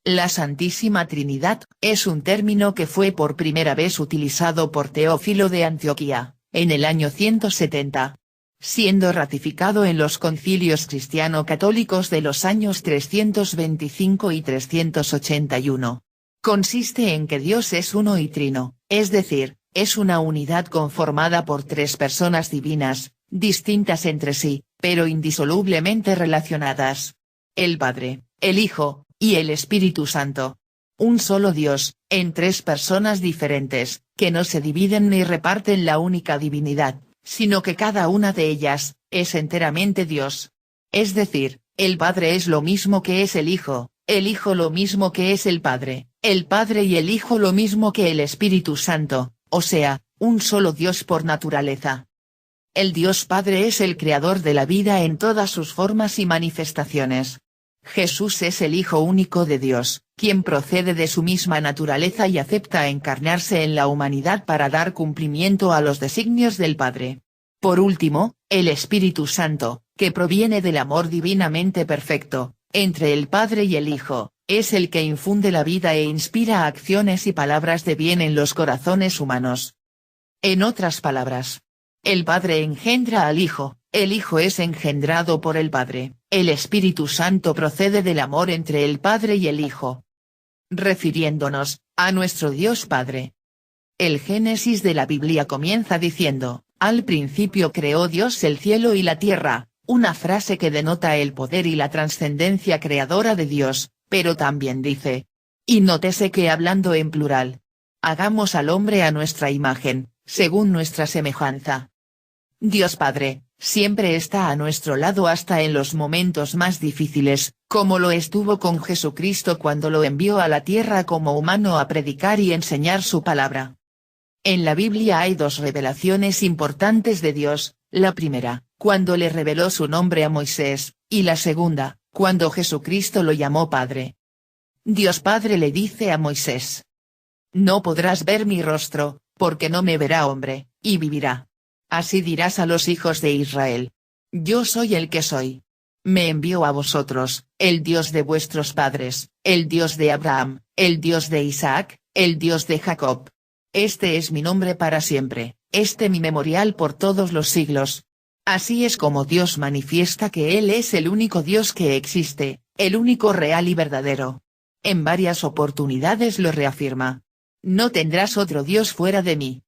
La Santísima Trinidad es un término que fue por primera vez utilizado por Teófilo de Antioquía, en el año 170. Siendo ratificado en los concilios cristiano-católicos de los años 325 y 381. Consiste en que Dios es uno y trino, es decir, es una unidad conformada por tres personas divinas, distintas entre sí, pero indisolublemente relacionadas. El Padre, el Hijo, y el Espíritu Santo. Un solo Dios, en tres personas diferentes, que no se dividen ni reparten la única divinidad, sino que cada una de ellas, es enteramente Dios. Es decir, el Padre es lo mismo que es el Hijo lo mismo que es el Padre y el Hijo lo mismo que el Espíritu Santo, o sea, un solo Dios por naturaleza. El Dios Padre es el creador de la vida en todas sus formas y manifestaciones. Jesús es el Hijo único de Dios, quien procede de su misma naturaleza y acepta encarnarse en la humanidad para dar cumplimiento a los designios del Padre. Por último, el Espíritu Santo, que proviene del amor divinamente perfecto, entre el Padre y el Hijo, es el que infunde la vida e inspira acciones y palabras de bien en los corazones humanos. En otras palabras, el Padre engendra al Hijo, el Hijo es engendrado por el Padre, el Espíritu Santo procede del amor entre el Padre y el Hijo. Refiriéndonos a nuestro Dios Padre. El Génesis de la Biblia comienza diciendo, al principio creó Dios el cielo y la tierra, una frase que denota el poder y la trascendencia creadora de Dios, pero también dice, y nótese que hablando en plural, hagamos al hombre a nuestra imagen, según nuestra semejanza. Dios Padre, siempre está a nuestro lado hasta en los momentos más difíciles, como lo estuvo con Jesucristo cuando lo envió a la tierra como humano a predicar y enseñar su palabra. En la Biblia hay dos revelaciones importantes de Dios, la primera, cuando le reveló su nombre a Moisés, y la segunda, cuando Jesucristo lo llamó Padre. Dios Padre le dice a Moisés: no podrás ver mi rostro, porque no me verá hombre, y vivirá. Así dirás a los hijos de Israel: yo soy el que soy. Me envió a vosotros, el Dios de vuestros padres, el Dios de Abraham, el Dios de Isaac, el Dios de Jacob. Este es mi nombre para siempre, mi memorial por todos los siglos. Así es como Dios manifiesta que Él es el único Dios que existe, el único real y verdadero. En varias oportunidades lo reafirma: no tendrás otro Dios fuera de mí.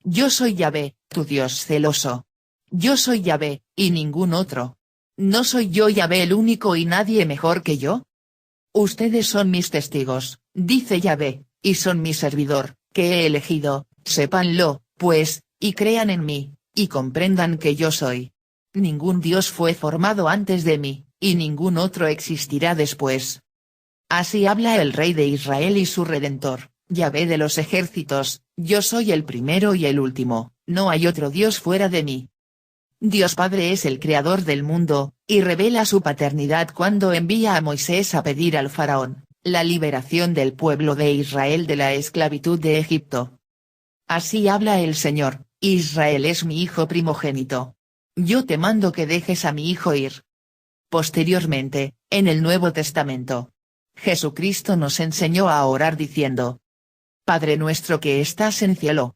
Yo soy Yahvé, tu Dios celoso. Yo soy Yahvé, y ningún otro. ¿No soy yo Yahvé el único y nadie mejor que yo? Ustedes son mis testigos, dice Yahvé, y son mi servidor, que he elegido, sépanlo, pues, y crean en mí, y comprendan que yo soy. Ningún Dios fue formado antes de mí, y ningún otro existirá después. Así habla el Rey de Israel y su Redentor, Yahvé de los ejércitos: yo soy el primero y el último, no hay otro Dios fuera de mí. Dios Padre es el creador del mundo, y revela su paternidad cuando envía a Moisés a pedir al faraón la liberación del pueblo de Israel de la esclavitud de Egipto. Así habla el Señor: Israel es mi hijo primogénito. Yo te mando que dejes a mi hijo ir. Posteriormente, en el Nuevo Testamento, Jesucristo nos enseñó a orar diciendo: Padre nuestro que estás en cielo.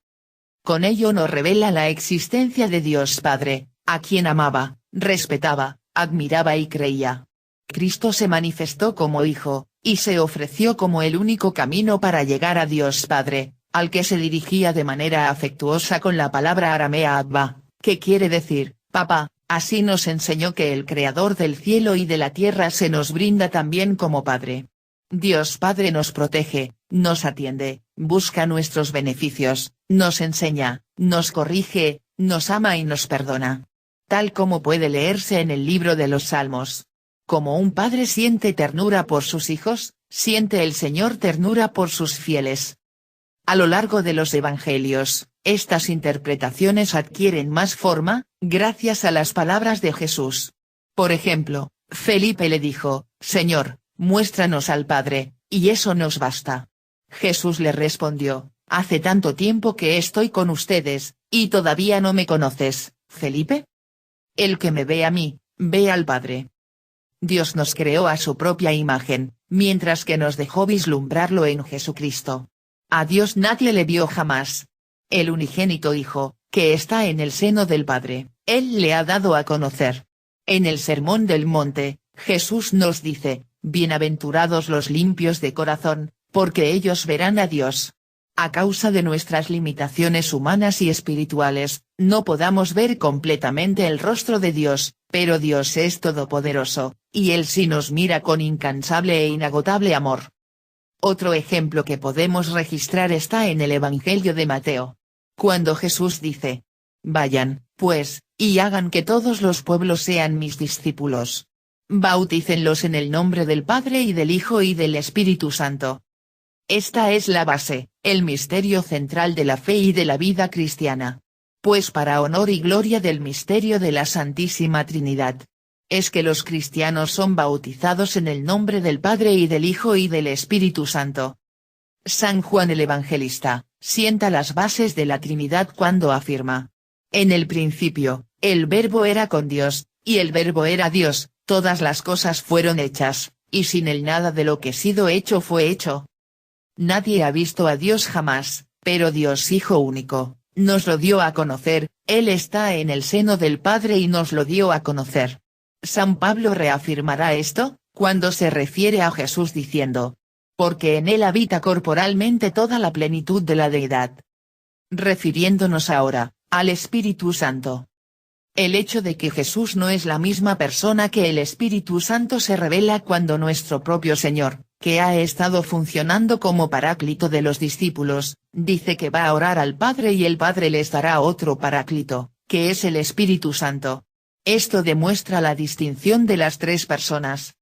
Con ello nos revela la existencia de Dios Padre, a quien amaba, respetaba, admiraba y creía. Cristo se manifestó como Hijo, y se ofreció como el único camino para llegar a Dios Padre, al que se dirigía de manera afectuosa con la palabra aramea Abba, que quiere decir, Papá. Así nos enseñó que el Creador del cielo y de la tierra se nos brinda también como Padre. Dios Padre nos protege, nos atiende, busca nuestros beneficios, nos enseña, nos corrige, nos ama y nos perdona. Tal como puede leerse en el libro de los Salmos. Como un padre siente ternura por sus hijos, siente el Señor ternura por sus fieles. A lo largo de los Evangelios, estas interpretaciones adquieren más forma, gracias a las palabras de Jesús. Por ejemplo, Felipe le dijo: Señor, muéstranos al Padre, y eso nos basta. Jesús le respondió: hace tanto tiempo que estoy con ustedes, y todavía no me conoces, Felipe. El que me ve a mí, ve al Padre. Dios nos creó a su propia imagen, mientras que nos dejó vislumbrarlo en Jesucristo. A Dios nadie le vio jamás. El unigénito Hijo, que está en el seno del Padre, Él le ha dado a conocer. En el Sermón del Monte, Jesús nos dice, bienaventurados los limpios de corazón, porque ellos verán a Dios. A causa de nuestras limitaciones humanas y espirituales, no podamos ver completamente el rostro de Dios, pero Dios es todopoderoso, y Él sí nos mira con incansable e inagotable amor. Otro ejemplo que podemos registrar está en el Evangelio de Mateo. Cuando Jesús dice, vayan, pues, y hagan que todos los pueblos sean mis discípulos. Bautícenlos en el nombre del Padre y del Hijo y del Espíritu Santo. Esta es la base, el misterio central de la fe y de la vida cristiana. Pues para honor y gloria del misterio de la Santísima Trinidad, es que los cristianos son bautizados en el nombre del Padre y del Hijo y del Espíritu Santo. San Juan el Evangelista, sienta las bases de la Trinidad cuando afirma: en el principio, el Verbo era con Dios, y el Verbo era Dios, todas las cosas fueron hechas, y sin él nada de lo que ha sido hecho fue hecho. Nadie ha visto a Dios jamás, pero Dios Hijo único, nos lo dio a conocer, Él está en el seno del Padre y nos lo dio a conocer. San Pablo reafirmará esto, cuando se refiere a Jesús diciendo: porque en Él habita corporalmente toda la plenitud de la deidad. Refiriéndonos ahora, al Espíritu Santo. El hecho de que Jesús no es la misma persona que el Espíritu Santo se revela cuando nuestro propio Señor, que ha estado funcionando como paráclito de los discípulos, dice que va a orar al Padre y el Padre les dará otro paráclito, que es el Espíritu Santo. Esto demuestra la distinción de las tres personas.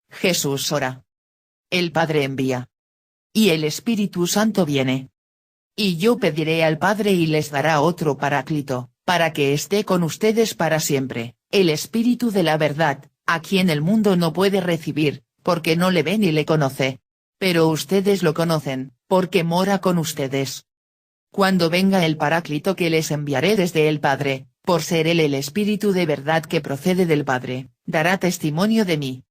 Jesús ora. El Padre envía. Y el Espíritu Santo viene. Y yo pediré al Padre y les dará otro paráclito, para que esté con ustedes para siempre, el Espíritu de la verdad, a quien el mundo no puede recibir, porque no le ve ni le conoce. Pero ustedes lo conocen, porque mora con ustedes. Cuando venga el Paráclito que les enviaré desde el Padre, por ser él el Espíritu de verdad que procede del Padre, dará testimonio de mí.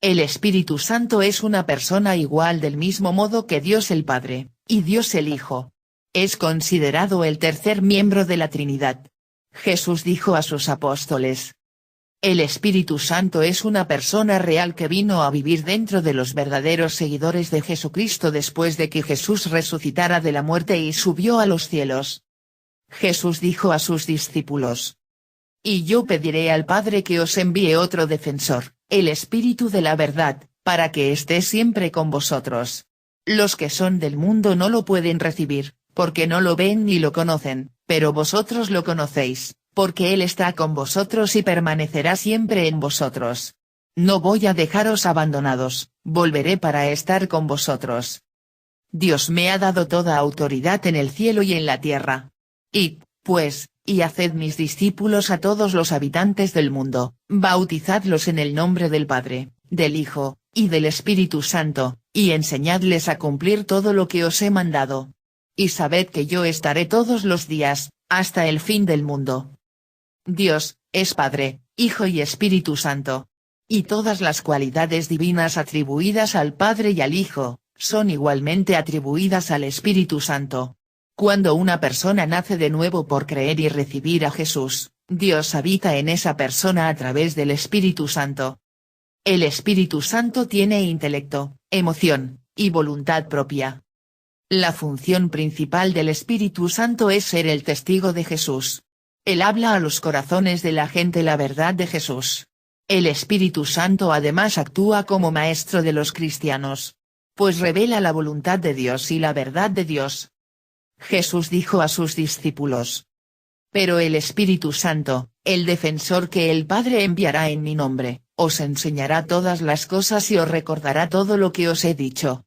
El Espíritu Santo es una persona igual del mismo modo que Dios el Padre, y Dios el Hijo. Es considerado el tercer miembro de la Trinidad. Jesús dijo a sus apóstoles: el Espíritu Santo es una persona real que vino a vivir dentro de los verdaderos seguidores de Jesucristo después de que Jesús resucitara de la muerte y subió a los cielos. Jesús dijo a sus discípulos: y yo pediré al Padre que os envíe otro defensor, el Espíritu de la verdad, para que esté siempre con vosotros. Los que son del mundo no lo pueden recibir, porque no lo ven ni lo conocen, pero vosotros lo conocéis, porque Él está con vosotros y permanecerá siempre en vosotros. No voy a dejaros abandonados, volveré para estar con vosotros. Dios me ha dado toda autoridad en el cielo y en la tierra. Id, pues, y haced mis discípulos a todos los habitantes del mundo, bautizadlos en el nombre del Padre, del Hijo, y del Espíritu Santo, y enseñadles a cumplir todo lo que os he mandado. Y sabed que yo estaré todos los días, hasta el fin del mundo. Dios, es Padre, Hijo y Espíritu Santo. Y todas las cualidades divinas atribuidas al Padre y al Hijo, son igualmente atribuidas al Espíritu Santo. Cuando una persona nace de nuevo por creer y recibir a Jesús, Dios habita en esa persona a través del Espíritu Santo. El Espíritu Santo tiene intelecto, emoción, y voluntad propia. La función principal del Espíritu Santo es ser el testigo de Jesús. Él habla a los corazones de la gente la verdad de Jesús. El Espíritu Santo además actúa como maestro de los cristianos, pues revela la voluntad de Dios y la verdad de Dios. Jesús dijo a sus discípulos: pero el Espíritu Santo, el defensor que el Padre enviará en mi nombre, os enseñará todas las cosas y os recordará todo lo que os he dicho.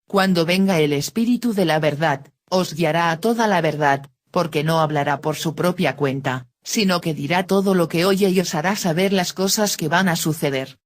Cuando venga el Espíritu de la verdad, os guiará a toda la verdad, porque no hablará por su propia cuenta, sino que dirá todo lo que oye y os hará saber las cosas que van a suceder.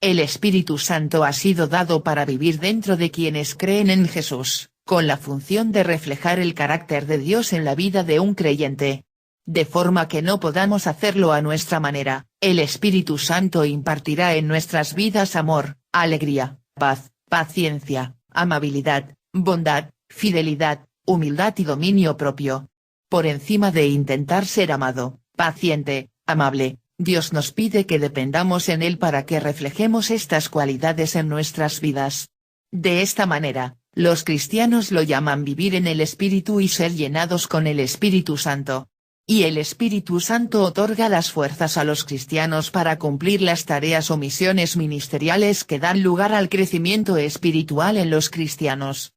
El Espíritu Santo ha sido dado para vivir dentro de quienes creen en Jesús, con la función de reflejar el carácter de Dios en la vida de un creyente. de forma que no podamos hacerlo a nuestra manera. El Espíritu Santo impartirá en nuestras vidas amor, alegría, paz, paciencia, amabilidad, bondad, fidelidad, humildad y dominio propio. Por encima de intentar ser amado, paciente, amable, Dios nos pide que dependamos en Él para que reflejemos estas cualidades en nuestras vidas. De esta manera, los cristianos lo llaman vivir en el Espíritu y ser llenados con el Espíritu Santo. Y el Espíritu Santo otorga las fuerzas a los cristianos para cumplir las tareas o misiones ministeriales que dan lugar al crecimiento espiritual en los cristianos.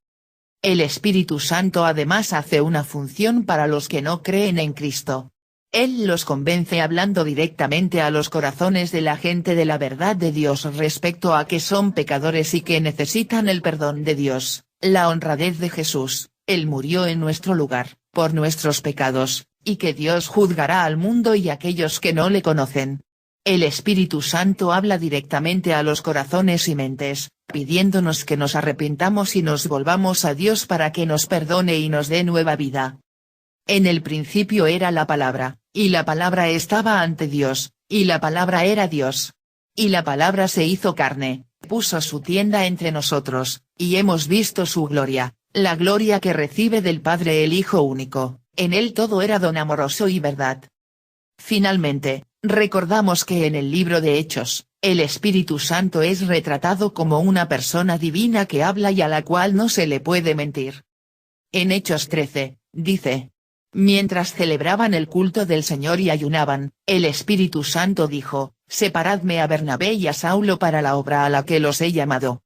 El Espíritu Santo además hace una función para los que no creen en Cristo. Él los convence hablando directamente a los corazones de la gente de la verdad de Dios respecto a que son pecadores y que necesitan el perdón de Dios, la honradez de Jesús. Él murió en nuestro lugar, por nuestros pecados, y que Dios juzgará al mundo y a aquellos que no le conocen. El Espíritu Santo habla directamente a los corazones y mentes, pidiéndonos que nos arrepintamos y nos volvamos a Dios para que nos perdone y nos dé nueva vida. En el principio era la palabra, y la palabra estaba ante Dios, y la palabra era Dios. Y la palabra se hizo carne, puso su tienda entre nosotros, y hemos visto su gloria, la gloria que recibe del Padre el Hijo único. En él todo era don amoroso y verdad. Finalmente, recordamos que en el libro de Hechos, el Espíritu Santo es retratado como una persona divina que habla y a la cual no se le puede mentir. En Hechos 13, dice: mientras celebraban el culto del Señor y ayunaban, el Espíritu Santo dijo: separadme a Bernabé y a Saulo para la obra a la que los he llamado.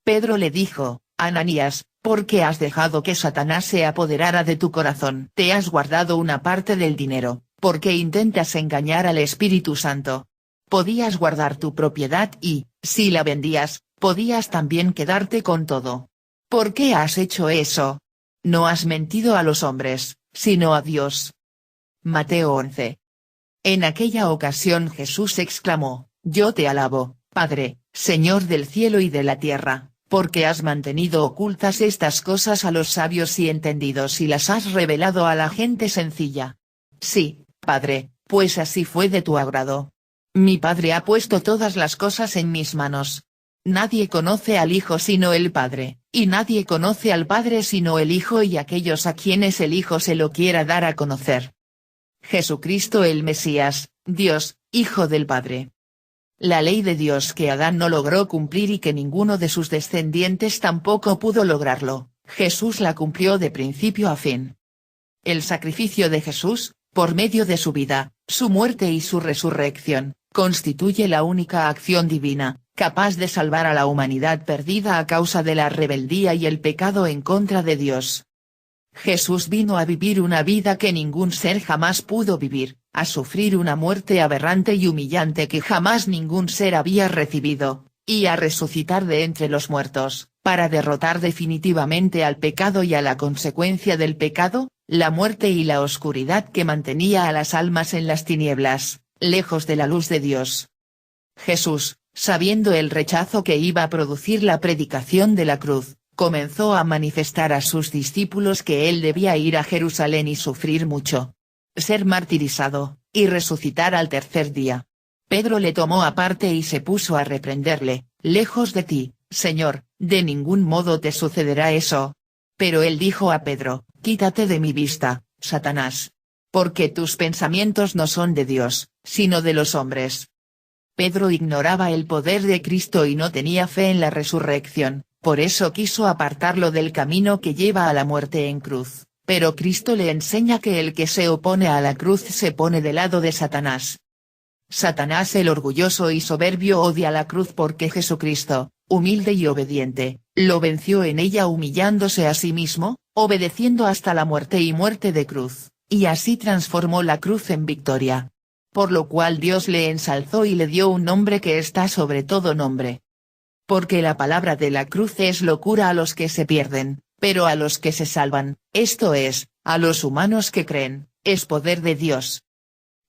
Pedro le dijo: Ananías, ¿por qué has dejado que Satanás se apoderara de tu corazón? Te has guardado una parte del dinero, ¿por qué intentas engañar al Espíritu Santo? Podías guardar tu propiedad y, si la vendías, podías también quedarte con todo. ¿Por qué has hecho eso? No has mentido a los hombres, sino a Dios. Mateo 11. En aquella ocasión Jesús exclamó: yo te alabo, Padre, Señor del cielo y de la tierra, porque has mantenido ocultas estas cosas a los sabios y entendidos y las has revelado a la gente sencilla. Sí, Padre, pues así fue de tu agrado. Mi Padre ha puesto todas las cosas en mis manos. Nadie conoce al Hijo sino el Padre, y nadie conoce al Padre sino el Hijo y aquellos a quienes el Hijo se lo quiera dar a conocer. Jesucristo el Mesías, Dios, Hijo del Padre. La ley de Dios que Adán no logró cumplir y que ninguno de sus descendientes tampoco pudo lograrlo, Jesús la cumplió de principio a fin. El sacrificio de Jesús, por medio de su vida, su muerte y su resurrección, constituye la única acción divina, capaz de salvar a la humanidad perdida a causa de la rebeldía y el pecado en contra de Dios. Jesús vino a vivir una vida que ningún ser jamás pudo vivir, a sufrir una muerte aberrante y humillante que jamás ningún ser había recibido, y a resucitar de entre los muertos, para derrotar definitivamente al pecado y a la consecuencia del pecado, la muerte y la oscuridad que mantenía a las almas en las tinieblas, lejos de la luz de Dios. Jesús, sabiendo el rechazo que iba a producir la predicación de la cruz, comenzó a manifestar a sus discípulos que él debía ir a Jerusalén y sufrir mucho, ser martirizado, y resucitar al tercer día. Pedro le tomó aparte y se puso a reprenderle: lejos de ti, Señor, de ningún modo te sucederá eso. Pero él dijo a Pedro: quítate de mi vista, Satanás. Porque tus pensamientos no son de Dios, sino de los hombres. Pedro ignoraba el poder de Cristo y no tenía fe en la resurrección, por eso quiso apartarlo del camino que lleva a la muerte en cruz, pero Cristo le enseña que el que se opone a la cruz se pone del lado de Satanás. Satanás el orgulloso y soberbio odia la cruz porque Jesucristo, humilde y obediente, lo venció en ella humillándose a sí mismo, obedeciendo hasta la muerte y muerte de cruz, y así transformó la cruz en victoria. Por lo cual Dios le ensalzó y le dio un nombre que está sobre todo nombre. Porque la palabra de la cruz es locura a los que se pierden, pero a los que se salvan, esto es, a los humanos que creen, es poder de Dios.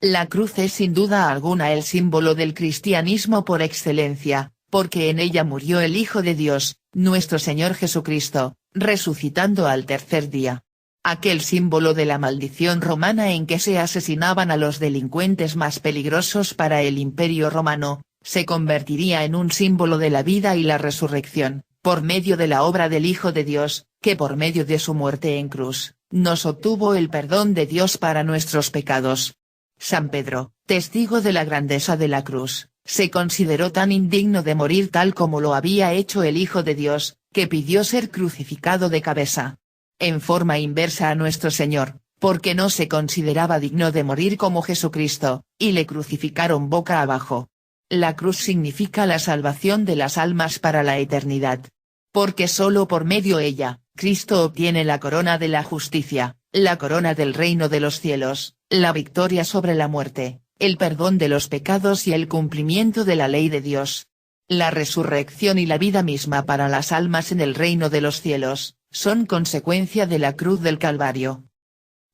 La cruz es sin duda alguna el símbolo del cristianismo por excelencia, porque en ella murió el Hijo de Dios, nuestro Señor Jesucristo, resucitando al tercer día. Aquel símbolo de la maldición romana en que se asesinaban a los delincuentes más peligrosos para el Imperio Romano, se convertiría en un símbolo de la vida y la resurrección, por medio de la obra del Hijo de Dios, que por medio de su muerte en cruz, nos obtuvo el perdón de Dios para nuestros pecados. San Pedro, testigo de la grandeza de la cruz, se consideró tan indigno de morir tal como lo había hecho el Hijo de Dios, que pidió ser crucificado de cabeza. En forma inversa a nuestro Señor, porque no se consideraba digno de morir como Jesucristo, y le crucificaron boca abajo. La cruz significa la salvación de las almas para la eternidad. Porque solo por medio de ella, Cristo obtiene la corona de la justicia, la corona del reino de los cielos, la victoria sobre la muerte, el perdón de los pecados y el cumplimiento de la ley de Dios. La resurrección y la vida misma para las almas en el reino de los cielos, son consecuencia de la cruz del Calvario.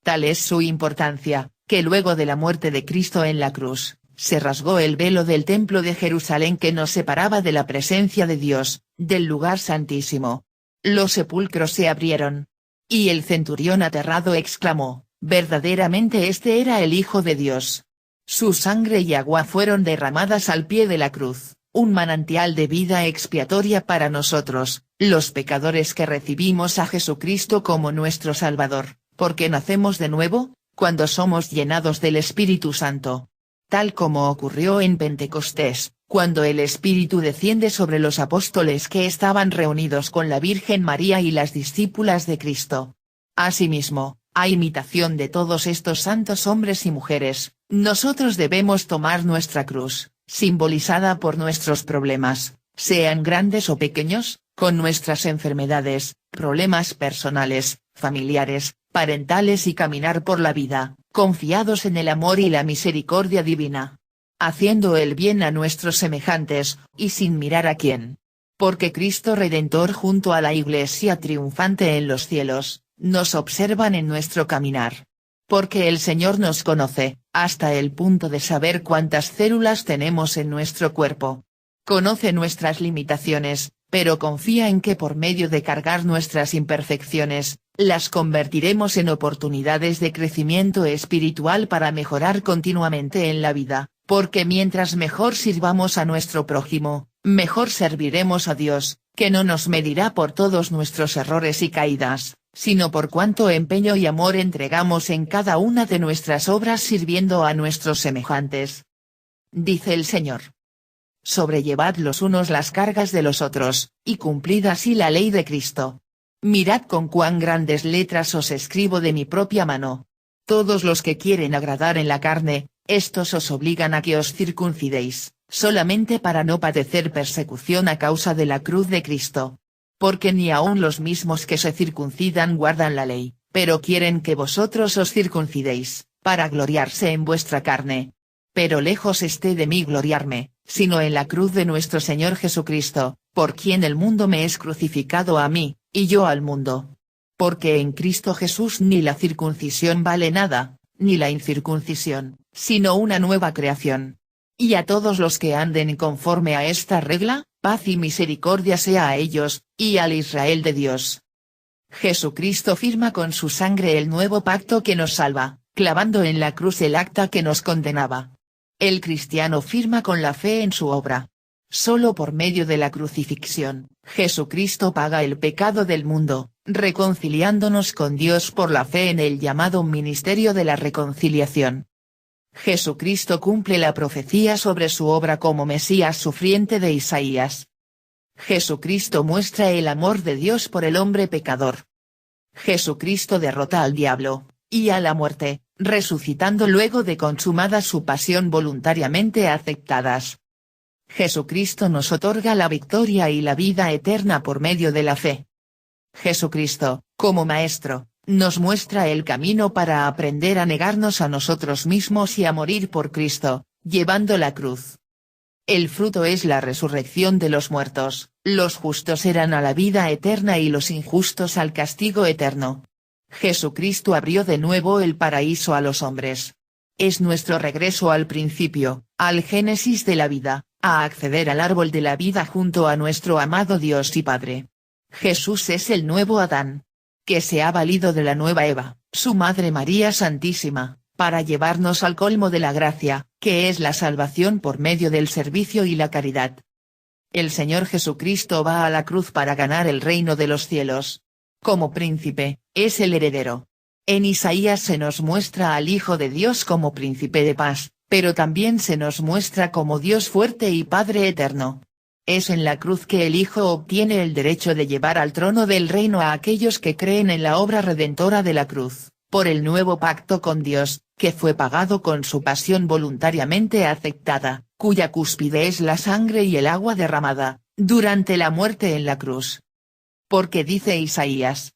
Tal es su importancia, que luego de la muerte de Cristo en la cruz, se rasgó el velo del templo de Jerusalén que nos separaba de la presencia de Dios, del lugar santísimo. Los sepulcros se abrieron. Y el centurión aterrado exclamó, verdaderamente este era el Hijo de Dios. Su sangre y agua fueron derramadas al pie de la cruz, un manantial de vida expiatoria para nosotros, los pecadores que recibimos a Jesucristo como nuestro Salvador, porque nacemos de nuevo, cuando somos llenados del Espíritu Santo. Tal como ocurrió en Pentecostés, cuando el Espíritu desciende sobre los apóstoles que estaban reunidos con la Virgen María y las discípulas de Cristo. Asimismo, a imitación de todos estos santos hombres y mujeres, nosotros debemos tomar nuestra cruz, simbolizada por nuestros problemas, sean grandes o pequeños, con nuestras enfermedades, problemas personales, familiares, parentales y caminar por la vida, confiados en el amor y la misericordia divina. Haciendo el bien a nuestros semejantes, y sin mirar a quién. Porque Cristo Redentor junto a la Iglesia triunfante en los cielos, nos observan en nuestro caminar. Porque el Señor nos conoce, hasta el punto de saber cuántas células tenemos en nuestro cuerpo. Conoce nuestras limitaciones, pero confía en que por medio de cargar nuestras imperfecciones, las convertiremos en oportunidades de crecimiento espiritual para mejorar continuamente en la vida, porque mientras mejor sirvamos a nuestro prójimo, mejor serviremos a Dios, que no nos medirá por todos nuestros errores y caídas, sino por cuánto empeño y amor entregamos en cada una de nuestras obras sirviendo a nuestros semejantes. Dice el Señor. Sobrellevad los unos las cargas de los otros, y cumplid así la ley de Cristo. Mirad con cuán grandes letras os escribo de mi propia mano. Todos los que quieren agradar en la carne, estos os obligan a que os circuncidéis, solamente para no padecer persecución a causa de la cruz de Cristo. Porque ni aun los mismos que se circuncidan guardan la ley, pero quieren que vosotros os circuncidéis, para gloriarse en vuestra carne. Pero lejos esté de mí gloriarme, sino en la cruz de nuestro Señor Jesucristo, por quien el mundo me es crucificado a mí, y yo al mundo. Porque en Cristo Jesús ni la circuncisión vale nada, ni la incircuncisión, sino una nueva creación. Y a todos los que anden conforme a esta regla, paz y misericordia sea a ellos, y al Israel de Dios. Jesucristo firma con su sangre el nuevo pacto que nos salva, clavando en la cruz el acta que nos condenaba. El cristiano firma con la fe en su obra. Solo por medio de la crucifixión, Jesucristo paga el pecado del mundo, reconciliándonos con Dios por la fe en el llamado ministerio de la reconciliación. Jesucristo cumple la profecía sobre su obra como Mesías sufriente de Isaías. Jesucristo muestra el amor de Dios por el hombre pecador. Jesucristo derrota al diablo, y a la muerte, resucitando luego de consumada su pasión voluntariamente aceptadas. Jesucristo nos otorga la victoria y la vida eterna por medio de la fe. Jesucristo, como Maestro, nos muestra el camino para aprender a negarnos a nosotros mismos y a morir por Cristo, llevando la cruz. El fruto es la resurrección de los muertos, los justos eran a la vida eterna y los injustos al castigo eterno. Jesucristo abrió de nuevo el paraíso a los hombres. Es nuestro regreso al principio, al génesis de la vida, a acceder al árbol de la vida junto a nuestro amado Dios y Padre. Jesús es el nuevo Adán. que se ha valido de la nueva Eva, su Madre María Santísima, para llevarnos al colmo de la gracia, que es la salvación por medio del servicio y la caridad. El Señor Jesucristo va a la cruz para ganar el reino de los cielos. Como príncipe, es el heredero. En Isaías se nos muestra al Hijo de Dios como príncipe de paz, pero también se nos muestra como Dios fuerte y Padre eterno. Es en la cruz que el Hijo obtiene el derecho de llevar al trono del reino a aquellos que creen en la obra redentora de la cruz, por el nuevo pacto con Dios, que fue pagado con su pasión voluntariamente aceptada, cuya cúspide es la sangre y el agua derramada, durante la muerte en la cruz. Porque dice Isaías: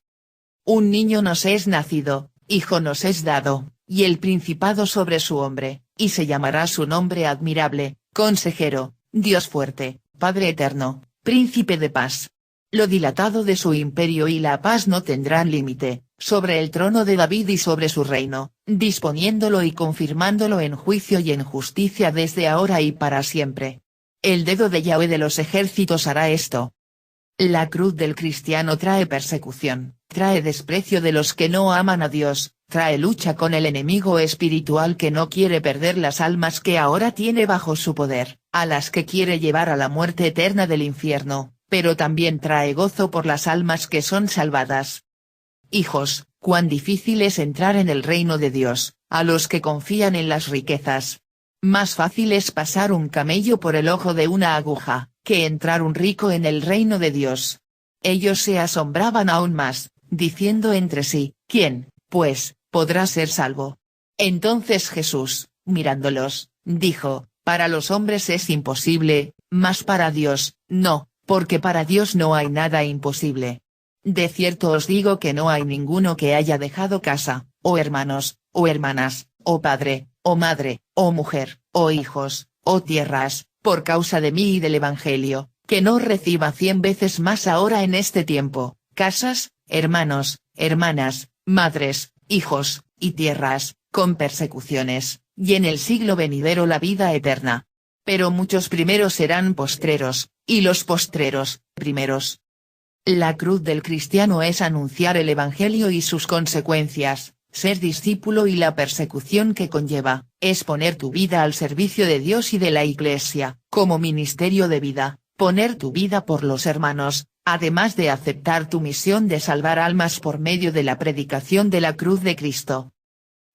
un niño nos es nacido, hijo nos es dado, y el principado sobre su hombro, y se llamará su nombre admirable, Consejero, Dios fuerte, Padre eterno, Príncipe de paz. Lo dilatado de su imperio y la paz no tendrán límite, sobre el trono de David y sobre su reino, disponiéndolo y confirmándolo en juicio y en justicia desde ahora y para siempre. El dedo de Yahweh de los ejércitos hará esto. La cruz del cristiano trae persecución, trae desprecio de los que no aman a Dios, trae lucha con el enemigo espiritual que no quiere perder las almas que ahora tiene bajo su poder, a las que quiere llevar a la muerte eterna del infierno, pero también trae gozo por las almas que son salvadas. Hijos, cuán difícil es entrar en el reino de Dios, a los que confían en las riquezas. Más fácil es pasar un camello por el ojo de una aguja, que entrar un rico en el reino de Dios. Ellos se asombraban aún más, diciendo entre sí: ¿quién, pues, podrá ser salvo? Entonces Jesús, mirándolos, dijo: para los hombres es imposible, mas para Dios, no, porque para Dios no hay nada imposible. De cierto os digo que no hay ninguno que haya dejado casa, o hermanos, o hermanas, o padre, o madre, o mujer, o hijos, o tierras, por causa de mí y del Evangelio, que no reciba 100 veces más ahora en este tiempo, casas, hermanos, hermanas, madres, hijos, y tierras, con persecuciones, y en el siglo venidero la vida eterna. Pero muchos primeros serán postreros, y los postreros, primeros. La cruz del cristiano es anunciar el Evangelio y sus consecuencias, ser discípulo y la persecución que conlleva, es poner tu vida al servicio de Dios y de la Iglesia, como ministerio de vida, poner tu vida por los hermanos, además de aceptar tu misión de salvar almas por medio de la predicación de la cruz de Cristo.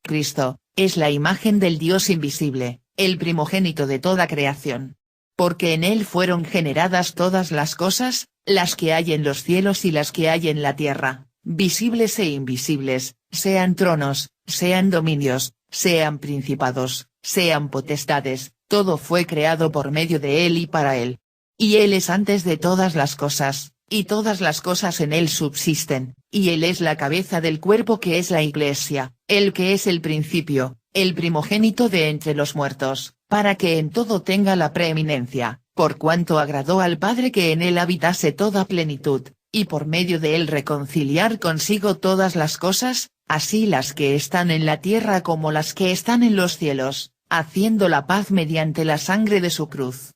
Cristo, es la imagen del Dios invisible, el primogénito de toda creación. Porque en él fueron generadas todas las cosas, las que hay en los cielos y las que hay en la tierra, visibles e invisibles, sean tronos, sean dominios, sean principados, sean potestades, todo fue creado por medio de él y para él. Y él es antes de todas las cosas, y todas las cosas en él subsisten, y él es la cabeza del cuerpo que es la Iglesia, el que es el principio, el primogénito de entre los muertos, para que en todo tenga la preeminencia, por cuanto agradó al Padre que en él habitase toda plenitud, y por medio de él reconciliar consigo todas las cosas, así las que están en la tierra como las que están en los cielos, haciendo la paz mediante la sangre de su cruz.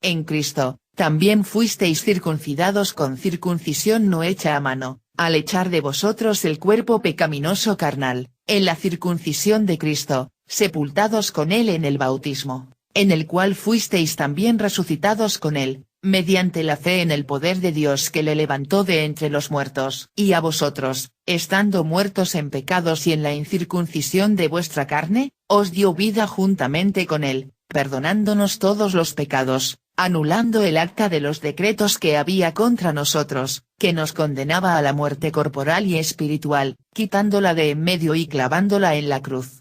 En Cristo, también fuisteis circuncidados con circuncisión no hecha a mano, al echar de vosotros el cuerpo pecaminoso carnal, en la circuncisión de Cristo, sepultados con él en el bautismo, en el cual fuisteis también resucitados con él, mediante la fe en el poder de Dios que le levantó de entre los muertos. Y a vosotros, estando muertos en pecados y en la incircuncisión de vuestra carne, os dio vida juntamente con él, perdonándonos todos los pecados, anulando el acta de los decretos que había contra nosotros, que nos condenaba a la muerte corporal y espiritual, quitándola de en medio y clavándola en la cruz.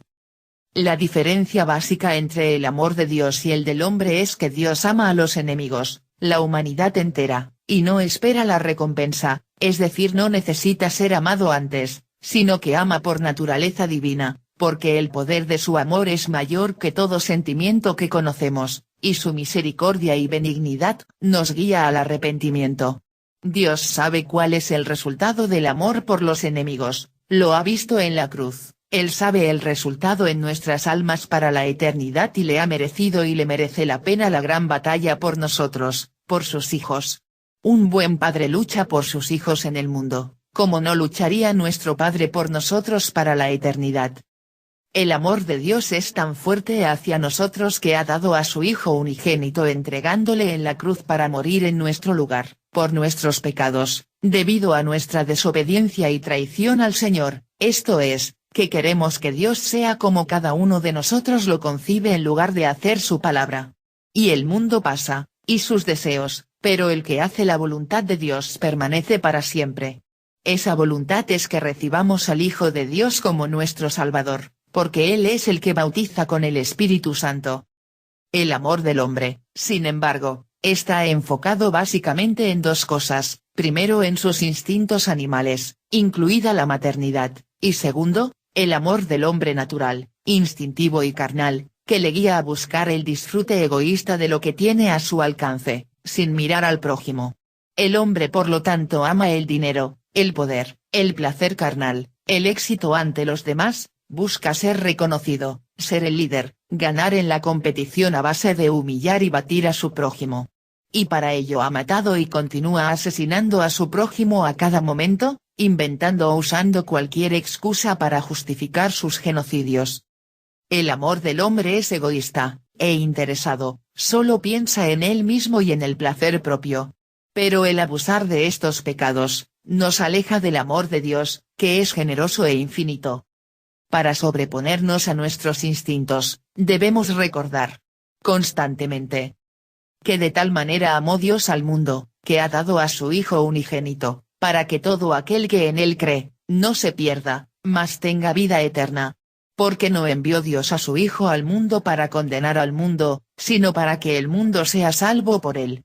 La diferencia básica entre el amor de Dios y el del hombre es que Dios ama a los enemigos, la humanidad entera, y no espera la recompensa, es decir, no necesita ser amado antes, sino que ama por naturaleza divina, porque el poder de su amor es mayor que todo sentimiento que conocemos, y su misericordia y benignidad nos guía al arrepentimiento. Dios sabe cuál es el resultado del amor por los enemigos, lo ha visto en la cruz. Él sabe el resultado en nuestras almas para la eternidad y le ha merecido y le merece la pena la gran batalla por nosotros, por sus hijos. Un buen padre lucha por sus hijos en el mundo, ¿cómo no lucharía nuestro Padre por nosotros para la eternidad? El amor de Dios es tan fuerte hacia nosotros que ha dado a su Hijo unigénito entregándole en la cruz para morir en nuestro lugar, por nuestros pecados, debido a nuestra desobediencia y traición al Señor, esto es, que queremos que Dios sea como cada uno de nosotros lo concibe en lugar de hacer su palabra. Y el mundo pasa, y sus deseos, pero el que hace la voluntad de Dios permanece para siempre. Esa voluntad es que recibamos al Hijo de Dios como nuestro Salvador, porque Él es el que bautiza con el Espíritu Santo. El amor del hombre, sin embargo, está enfocado básicamente en dos cosas, primero en sus instintos animales, incluida la maternidad, y segundo, el amor del hombre natural, instintivo y carnal, que le guía a buscar el disfrute egoísta de lo que tiene a su alcance, sin mirar al prójimo. El hombre por lo tanto ama el dinero, el poder, el placer carnal, el éxito ante los demás, busca ser reconocido, ser el líder, ganar en la competición a base de humillar y batir a su prójimo. Y para ello ha matado y continúa asesinando a su prójimo a cada momento, inventando o usando cualquier excusa para justificar sus genocidios. El amor del hombre es egoísta, e interesado, solo piensa en él mismo y en el placer propio. Pero el abusar de estos pecados, nos aleja del amor de Dios, que es generoso e infinito. Para sobreponernos a nuestros instintos, debemos recordar, constantemente, que de tal manera amó Dios al mundo, que ha dado a su Hijo unigénito, para que todo aquel que en él cree, no se pierda, mas tenga vida eterna. Porque no envió Dios a su Hijo al mundo para condenar al mundo, sino para que el mundo sea salvo por él.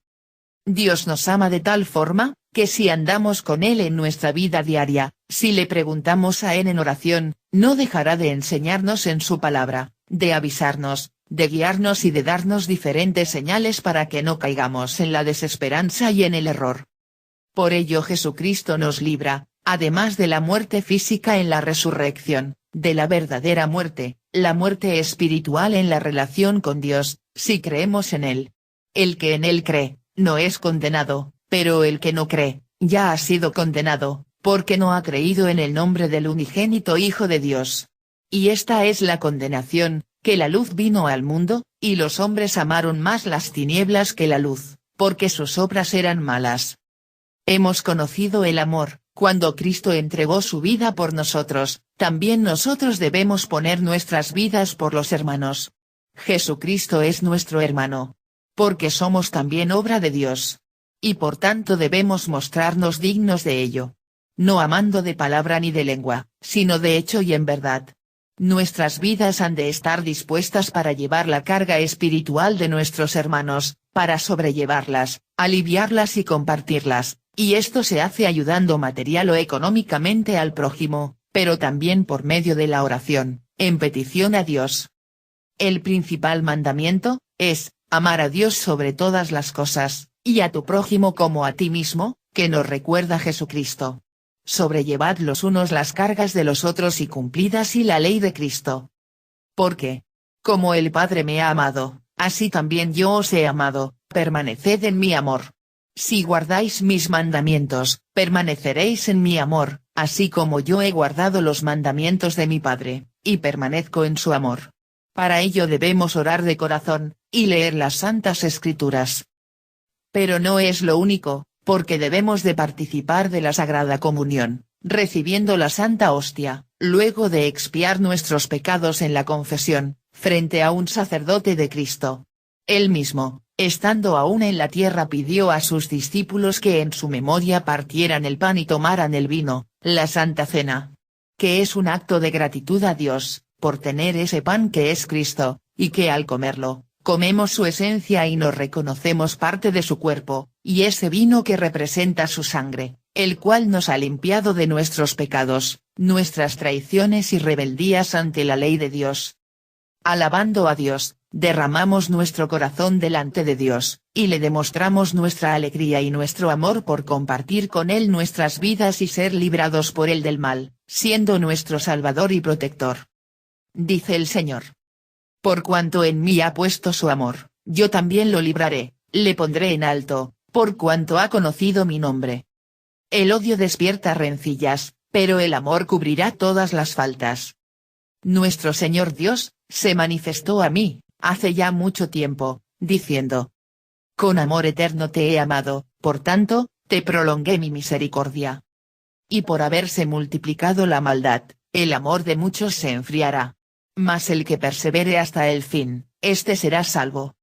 Dios nos ama de tal forma, que si andamos con Él en nuestra vida diaria, si le preguntamos a Él en oración, no dejará de enseñarnos en su palabra, de avisarnos, de guiarnos y de darnos diferentes señales para que no caigamos en la desesperanza y en el error. Por ello Jesucristo nos libra, además de la muerte física en la resurrección, de la verdadera muerte, la muerte espiritual en la relación con Dios, si creemos en Él. El que en Él cree, no es condenado, pero el que no cree, ya ha sido condenado, porque no ha creído en el nombre del unigénito Hijo de Dios. Y esta es la condenación, que la luz vino al mundo, y los hombres amaron más las tinieblas que la luz, porque sus obras eran malas. Hemos conocido el amor, cuando Cristo entregó su vida por nosotros, también nosotros debemos poner nuestras vidas por los hermanos. Jesucristo es nuestro hermano. Porque somos también obra de Dios. Y por tanto debemos mostrarnos dignos de ello. No amando de palabra ni de lengua, sino de hecho y en verdad. Nuestras vidas han de estar dispuestas para llevar la carga espiritual de nuestros hermanos, para sobrellevarlas, aliviarlas y compartirlas, y esto se hace ayudando material o económicamente al prójimo, pero también por medio de la oración, en petición a Dios. El principal mandamiento, es, amar a Dios sobre todas las cosas, y a tu prójimo como a ti mismo, que nos recuerda Jesucristo. Sobrellevad los unos las cargas de los otros y cumplid así la ley de Cristo. Porque, como el Padre me ha amado, así también yo os he amado, permaneced en mi amor. Si guardáis mis mandamientos, permaneceréis en mi amor, así como yo he guardado los mandamientos de mi Padre, y permanezco en su amor. Para ello debemos orar de corazón, y leer las Santas Escrituras. Pero no es lo único, porque debemos de participar de la Sagrada Comunión, recibiendo la Santa Hostia, luego de expiar nuestros pecados en la confesión, frente a un sacerdote de Cristo. Él mismo, estando aún en la tierra, pidió a sus discípulos que en su memoria partieran el pan y tomaran el vino, la Santa Cena. Que es un acto de gratitud a Dios, por tener ese pan que es Cristo, y que al comerlo, comemos su esencia y nos reconocemos parte de su cuerpo, y ese vino que representa su sangre, el cual nos ha limpiado de nuestros pecados, nuestras traiciones y rebeldías ante la ley de Dios. Alabando a Dios, derramamos nuestro corazón delante de Dios, y le demostramos nuestra alegría y nuestro amor por compartir con Él nuestras vidas y ser librados por Él del mal, siendo nuestro Salvador y protector. Dice el Señor. Por cuanto en mí ha puesto su amor, yo también lo libraré, le pondré en alto, por cuanto ha conocido mi nombre. El odio despierta rencillas, pero el amor cubrirá todas las faltas. Nuestro Señor Dios, se manifestó a mí, hace ya mucho tiempo, diciendo: con amor eterno te he amado, por tanto, te prolongué mi misericordia. Y por haberse multiplicado la maldad, el amor de muchos se enfriará. Mas el que persevere hasta el fin, éste será salvo.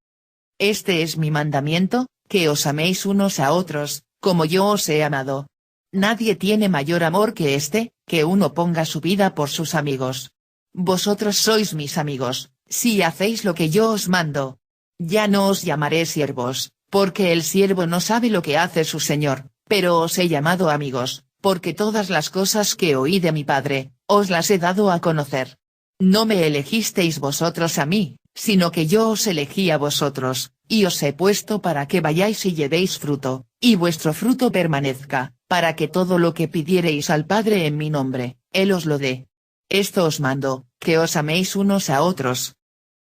Este es mi mandamiento, que os améis unos a otros, como yo os he amado. Nadie tiene mayor amor que este, que uno ponga su vida por sus amigos. Vosotros sois mis amigos, si hacéis lo que yo os mando. Ya no os llamaré siervos, porque el siervo no sabe lo que hace su señor, pero os he llamado amigos, porque todas las cosas que oí de mi Padre, os las he dado a conocer. No me elegisteis vosotros a mí, sino que yo os elegí a vosotros, y os he puesto para que vayáis y llevéis fruto, y vuestro fruto permanezca, para que todo lo que pidiereis al Padre en mi nombre, Él os lo dé. Esto os mando, que os améis unos a otros.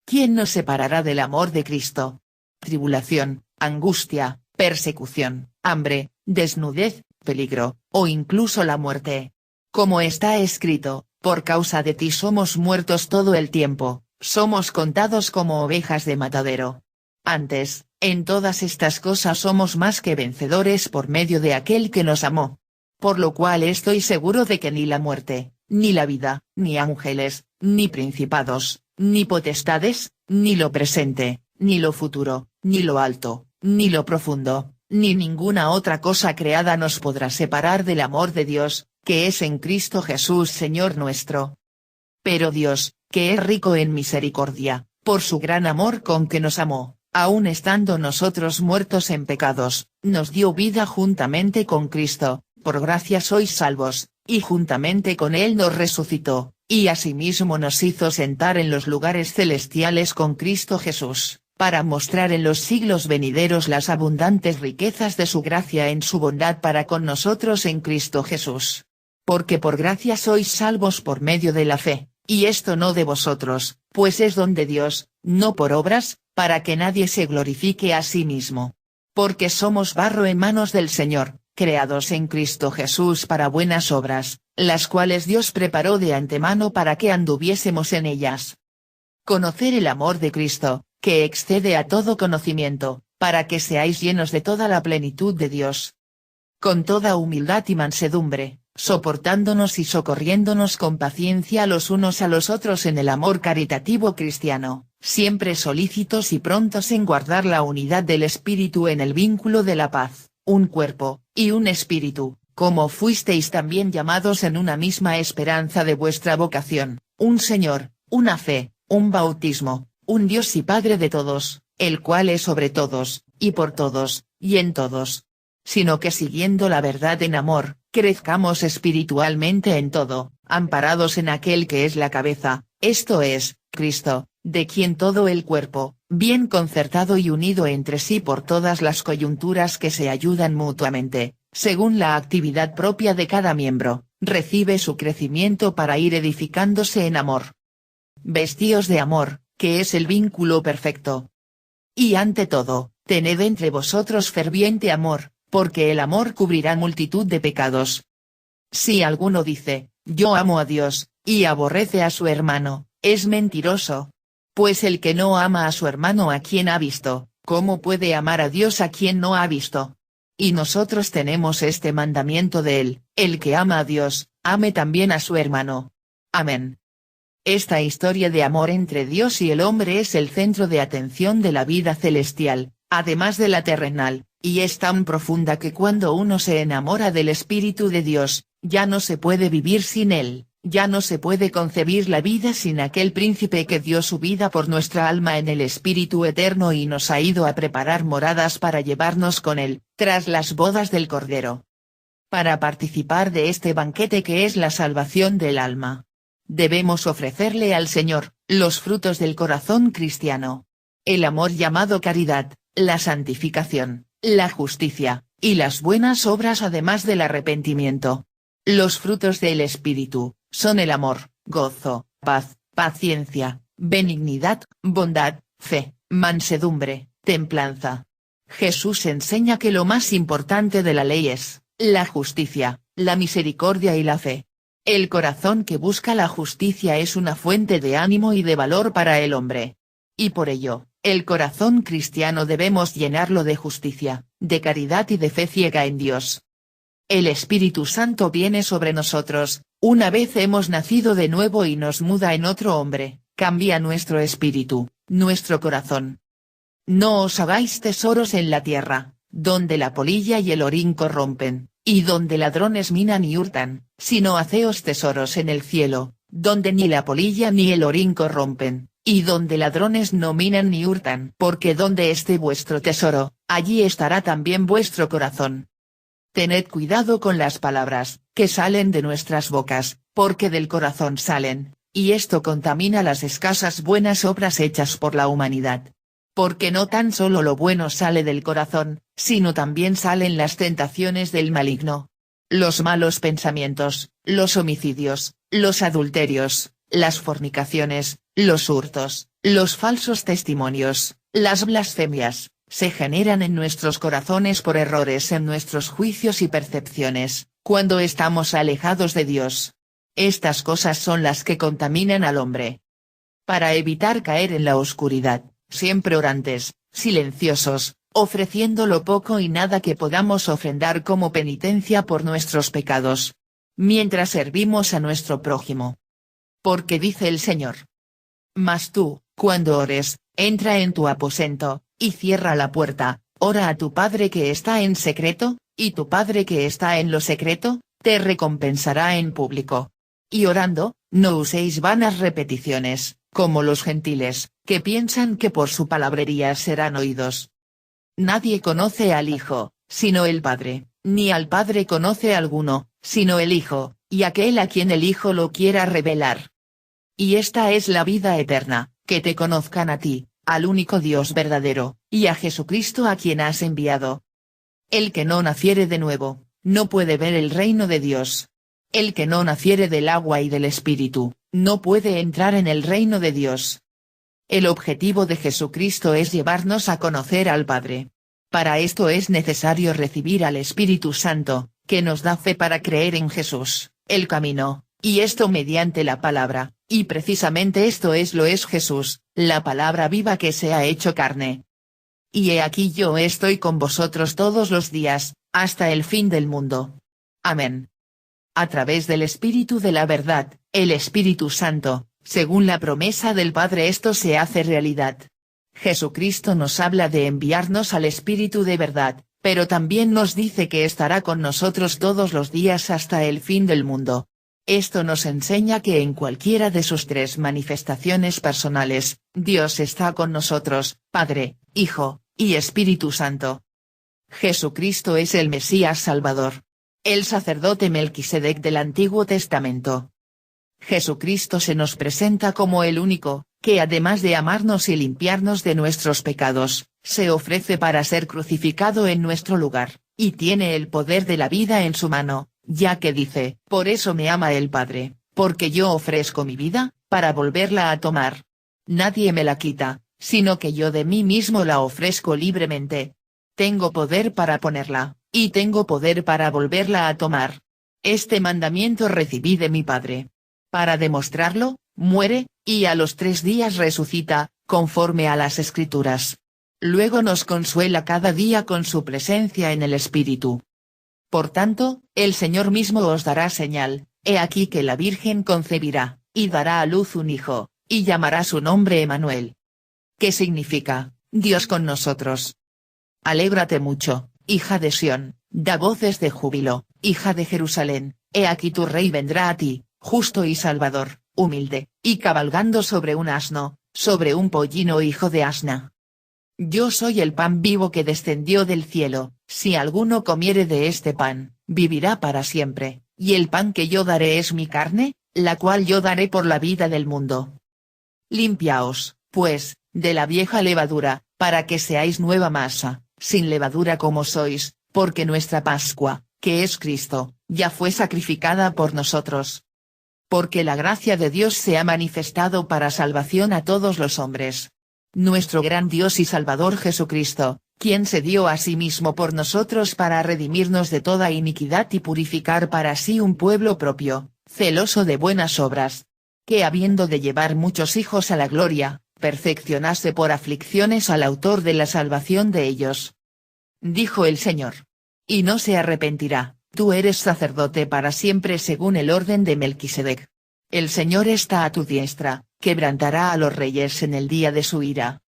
¿Quién nos separará del amor de Cristo? Tribulación, angustia, persecución, hambre, desnudez, peligro, o incluso la muerte. Como está escrito, por causa de ti somos muertos todo el tiempo, somos contados como ovejas de matadero. Antes, en todas estas cosas somos más que vencedores por medio de aquel que nos amó. Por lo cual estoy seguro de que ni la muerte, ni la vida, ni ángeles, ni principados, ni potestades, ni lo presente, ni lo futuro, ni lo alto, ni lo profundo, ni ninguna otra cosa creada nos podrá separar del amor de Dios, que es en Cristo Jesús Señor nuestro. Pero Dios, que es rico en misericordia, por su gran amor con que nos amó, aun estando nosotros muertos en pecados, nos dio vida juntamente con Cristo, por gracia sois salvos, y juntamente con Él nos resucitó, y asimismo nos hizo sentar en los lugares celestiales con Cristo Jesús, para mostrar en los siglos venideros las abundantes riquezas de su gracia en su bondad para con nosotros en Cristo Jesús. Porque por gracia sois salvos por medio de la fe, y esto no de vosotros, pues es don de Dios, no por obras, para que nadie se glorifique a sí mismo. Porque somos barro en manos del Señor, creados en Cristo Jesús para buenas obras, las cuales Dios preparó de antemano para que anduviésemos en ellas. Conocer el amor de Cristo, que excede a todo conocimiento, para que seáis llenos de toda la plenitud de Dios. Con toda humildad y mansedumbre, soportándonos y socorriéndonos con paciencia los unos a los otros en el amor caritativo cristiano, siempre solícitos y prontos en guardar la unidad del Espíritu en el vínculo de la paz, un cuerpo, y un espíritu, como fuisteis también llamados en una misma esperanza de vuestra vocación, un Señor, una fe, un bautismo, un Dios y Padre de todos, el cual es sobre todos, y por todos, y en todos. Sino que siguiendo la verdad en amor, crezcamos espiritualmente en todo, amparados en aquel que es la cabeza, esto es, Cristo, de quien todo el cuerpo, bien concertado y unido entre sí por todas las coyunturas que se ayudan mutuamente, según la actividad propia de cada miembro, recibe su crecimiento para ir edificándose en amor. Vestíos de amor, que es el vínculo perfecto. Y ante todo, tened entre vosotros ferviente amor, porque el amor cubrirá multitud de pecados. Si alguno dice, yo amo a Dios, y aborrece a su hermano, es mentiroso. Pues el que no ama a su hermano a quien ha visto, ¿cómo puede amar a Dios a quien no ha visto? Y nosotros tenemos este mandamiento de él, el que ama a Dios, ame también a su hermano. Amén. Esta historia de amor entre Dios y el hombre es el centro de atención de la vida celestial, además de la terrenal, y es tan profunda que cuando uno se enamora del Espíritu de Dios, ya no se puede vivir sin él, ya no se puede concebir la vida sin aquel príncipe que dio su vida por nuestra alma en el Espíritu eterno y nos ha ido a preparar moradas para llevarnos con él, tras las bodas del Cordero. Para participar de este banquete que es la salvación del alma, debemos ofrecerle al Señor, los frutos del corazón cristiano. El amor llamado caridad, la santificación, la justicia, y las buenas obras además del arrepentimiento. Los frutos del Espíritu, son el amor, gozo, paz, paciencia, benignidad, bondad, fe, mansedumbre, templanza. Jesús enseña que lo más importante de la ley es, la justicia, la misericordia y la fe. El corazón que busca la justicia es una fuente de ánimo y de valor para el hombre. Y por ello, el corazón cristiano debemos llenarlo de justicia, de caridad y de fe ciega en Dios. El Espíritu Santo viene sobre nosotros, una vez hemos nacido de nuevo y nos muda en otro hombre, cambia nuestro espíritu, nuestro corazón. No os hagáis tesoros en la tierra, donde la polilla y el orín corrompen, y donde ladrones minan y hurtan, sino haceos tesoros en el cielo, donde ni la polilla ni el orín corrompen, y donde ladrones no minan ni hurtan. Porque donde esté vuestro tesoro, allí estará también vuestro corazón. Tened cuidado con las palabras que salen de nuestras bocas, porque del corazón salen, y esto contamina las escasas buenas obras hechas por la humanidad. Porque no tan solo lo bueno sale del corazón, sino también salen las tentaciones del maligno. Los malos pensamientos, los homicidios, los adulterios, las fornicaciones, los hurtos, los falsos testimonios, las blasfemias, se generan en nuestros corazones por errores en nuestros juicios y percepciones, cuando estamos alejados de Dios. Estas cosas son las que contaminan al hombre. Para evitar caer en la oscuridad, siempre orantes, silenciosos, ofreciendo lo poco y nada que podamos ofrendar como penitencia por nuestros pecados. Mientras servimos a nuestro prójimo. Porque dice el Señor: mas tú, cuando ores, entra en tu aposento, y cierra la puerta, ora a tu Padre que está en secreto, y tu Padre que está en lo secreto, te recompensará en público. Y orando, no uséis vanas repeticiones, como los gentiles, que piensan que por su palabrería serán oídos. Nadie conoce al Hijo, sino el Padre, ni al Padre conoce alguno, sino el Hijo, y aquel a quien el Hijo lo quiera revelar. Y esta es la vida eterna, que te conozcan a ti, al único Dios verdadero, y a Jesucristo a quien has enviado. El que no naciere de nuevo, no puede ver el reino de Dios. El que no naciere del agua y del Espíritu, no puede entrar en el reino de Dios. El objetivo de Jesucristo es llevarnos a conocer al Padre. Para esto es necesario recibir al Espíritu Santo, que nos da fe para creer en Jesús, el camino, y esto mediante la palabra, y precisamente esto lo es Jesús, la palabra viva que se ha hecho carne. Y he aquí yo estoy con vosotros todos los días, hasta el fin del mundo. Amén. A través del Espíritu de la verdad, el Espíritu Santo, según la promesa del Padre, esto se hace realidad. Jesucristo nos habla de enviarnos al Espíritu de verdad, pero también nos dice que estará con nosotros todos los días hasta el fin del mundo. Esto nos enseña que en cualquiera de sus tres manifestaciones personales, Dios está con nosotros, Padre, Hijo, y Espíritu Santo. Jesucristo es el Mesías Salvador. El sacerdote Melquisedec del Antiguo Testamento. Jesucristo se nos presenta como el único, que además de amarnos y limpiarnos de nuestros pecados, se ofrece para ser crucificado en nuestro lugar, y tiene el poder de la vida en su mano, ya que dice: por eso me ama el Padre, porque yo ofrezco mi vida, para volverla a tomar. Nadie me la quita, sino que yo de mí mismo la ofrezco libremente. Tengo poder para ponerla, y tengo poder para volverla a tomar. Este mandamiento recibí de mi Padre. Para demostrarlo, muere, y a los 3 días resucita, conforme a las Escrituras. Luego nos consuela cada día con su presencia en el Espíritu. Por tanto, el Señor mismo os dará señal: he aquí que la Virgen concebirá, y dará a luz un hijo, y llamará su nombre Emmanuel. ¿Qué significa? Dios con nosotros. Alégrate mucho, hija de Sión, da voces de júbilo, hija de Jerusalén, he aquí tu rey vendrá a ti, justo y salvador, humilde, y cabalgando sobre un asno, sobre un pollino hijo de asna. Yo soy el pan vivo que descendió del cielo, si alguno comiere de este pan, vivirá para siempre, y el pan que yo daré es mi carne, la cual yo daré por la vida del mundo. Limpiaos, pues, de la vieja levadura, para que seáis nueva masa, sin levadura como sois, porque nuestra Pascua, que es Cristo, ya fue sacrificada por nosotros. Porque la gracia de Dios se ha manifestado para salvación a todos los hombres. Nuestro gran Dios y Salvador Jesucristo, quien se dio a sí mismo por nosotros para redimirnos de toda iniquidad y purificar para sí un pueblo propio, celoso de buenas obras. Que habiendo de llevar muchos hijos a la gloria, perfeccionase por aflicciones al autor de la salvación de ellos. Dijo el Señor. Y no se arrepentirá, tú eres sacerdote para siempre según el orden de Melquisedec. El Señor está a tu diestra, quebrantará a los reyes en el día de su ira.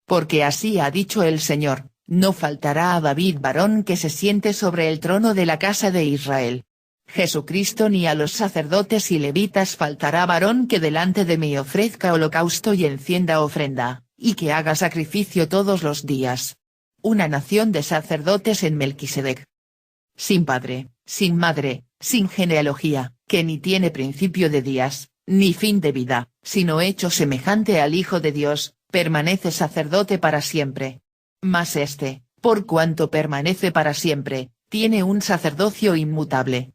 Porque así ha dicho el Señor, no faltará a David varón que se siente sobre el trono de la casa de Israel. Jesucristo ni a los sacerdotes y levitas faltará varón que delante de mí ofrezca holocausto y encienda ofrenda, y que haga sacrificio todos los días. Una nación de sacerdotes en Melquisedec. Sin padre, sin madre, sin genealogía, que ni tiene principio de días, ni fin de vida, sino hecho semejante al Hijo de Dios, permanece sacerdote para siempre. Mas éste, por cuanto permanece para siempre, tiene un sacerdocio inmutable.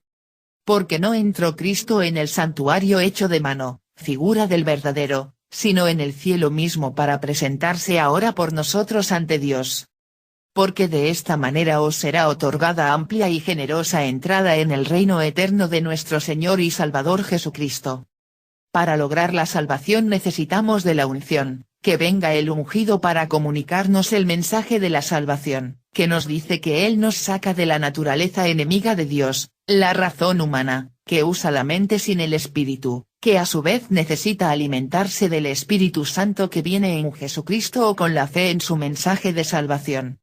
Porque no entró Cristo en el santuario hecho de mano, figura del verdadero, sino en el cielo mismo para presentarse ahora por nosotros ante Dios. Porque de esta manera os será otorgada amplia y generosa entrada en el reino eterno de nuestro Señor y Salvador Jesucristo. Para lograr la salvación necesitamos de la unción, que venga el ungido para comunicarnos el mensaje de la salvación, que nos dice que Él nos saca de la naturaleza enemiga de Dios, la razón humana, que usa la mente sin el espíritu, que a su vez necesita alimentarse del Espíritu Santo que viene en Jesucristo o con la fe en su mensaje de salvación.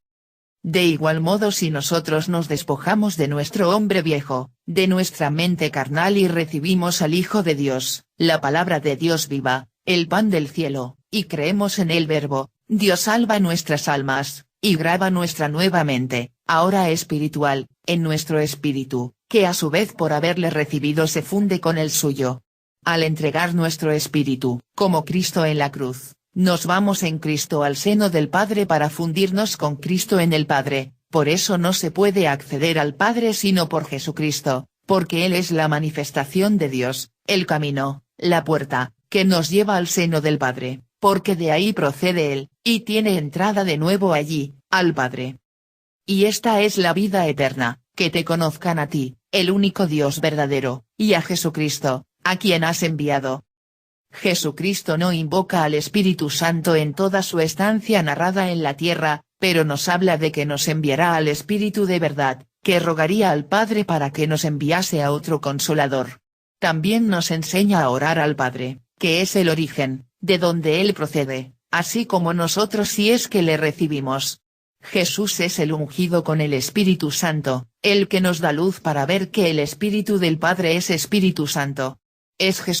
De igual modo si nosotros nos despojamos de nuestro hombre viejo, de nuestra mente carnal y recibimos al Hijo de Dios, la palabra de Dios viva, el pan del cielo, y creemos en el Verbo, Dios salva nuestras almas, y graba nuestra nueva mente, ahora espiritual, en nuestro espíritu, que a su vez por haberle recibido se funde con el suyo. Al entregar nuestro espíritu, como Cristo en la cruz, nos vamos en Cristo al seno del Padre para fundirnos con Cristo en el Padre, por eso no se puede acceder al Padre sino por Jesucristo, porque Él es la manifestación de Dios, el camino, la puerta, que nos lleva al seno del Padre, porque de ahí procede Él, y tiene entrada de nuevo allí, al Padre. Y esta es la vida eterna, que te conozcan a ti, el único Dios verdadero, y a Jesucristo, a quien has enviado. Jesucristo no invoca al Espíritu Santo en toda su estancia narrada en la tierra, pero nos habla de que nos enviará al Espíritu de verdad, que rogaría al Padre para que nos enviase a otro Consolador. También nos enseña a orar al Padre, que es el origen, de donde Él procede, así como nosotros si es que le recibimos. Jesús es el ungido con el Espíritu Santo, el que nos da luz para ver que el Espíritu del Padre es Espíritu Santo. Es Jesús.